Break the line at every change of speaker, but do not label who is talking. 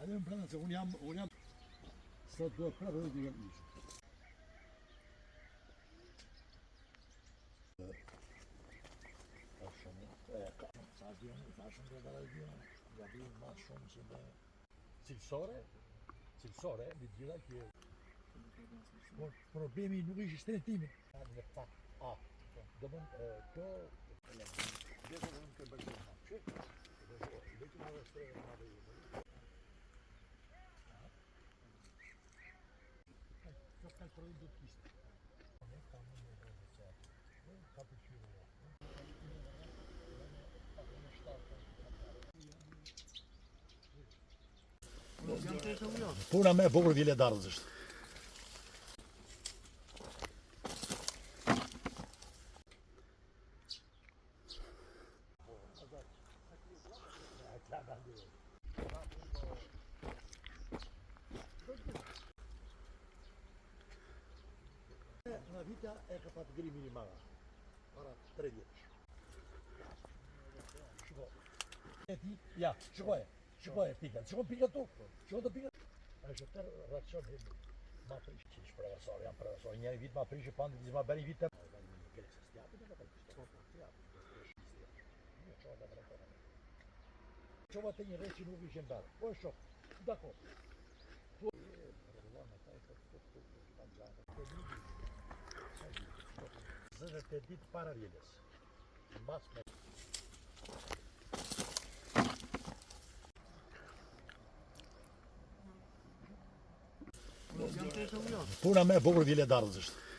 Hajde më brenda se unë jam sot duhet prapë dhe t'i jam ishë. Sa djeni, thashëm dhe dhe djeni, gabim ma shumë që me cilësore, me gjitha kjo. Por problemi nuk ishte shtretimin. Në fakt, do mën kjo, dhe do mën të bërgjën ma që, dhe që ma dhe shtrejë ma dhe kjo ka prodhim do t'kiste. Ne kam në dhe dhe qatë, ka përqyre dhe. Puna me e bukur vile darës është. Në vita e ka patë grimin i maga, para 3 vjetësh. Shiko. Ja, shikoje pikat. Shiko pikat tu. Shiko të pikat. A është tërë racion ma prish. Që ishë profesor, jam profesor. Njëri vit ma prish, pandë të ma beri vite. Qova të një rejë që nuk ishe mberë. Po e shok, dako. Zëve të ditë para rjeles. Mbas me... Puna me e bukur vile darës është.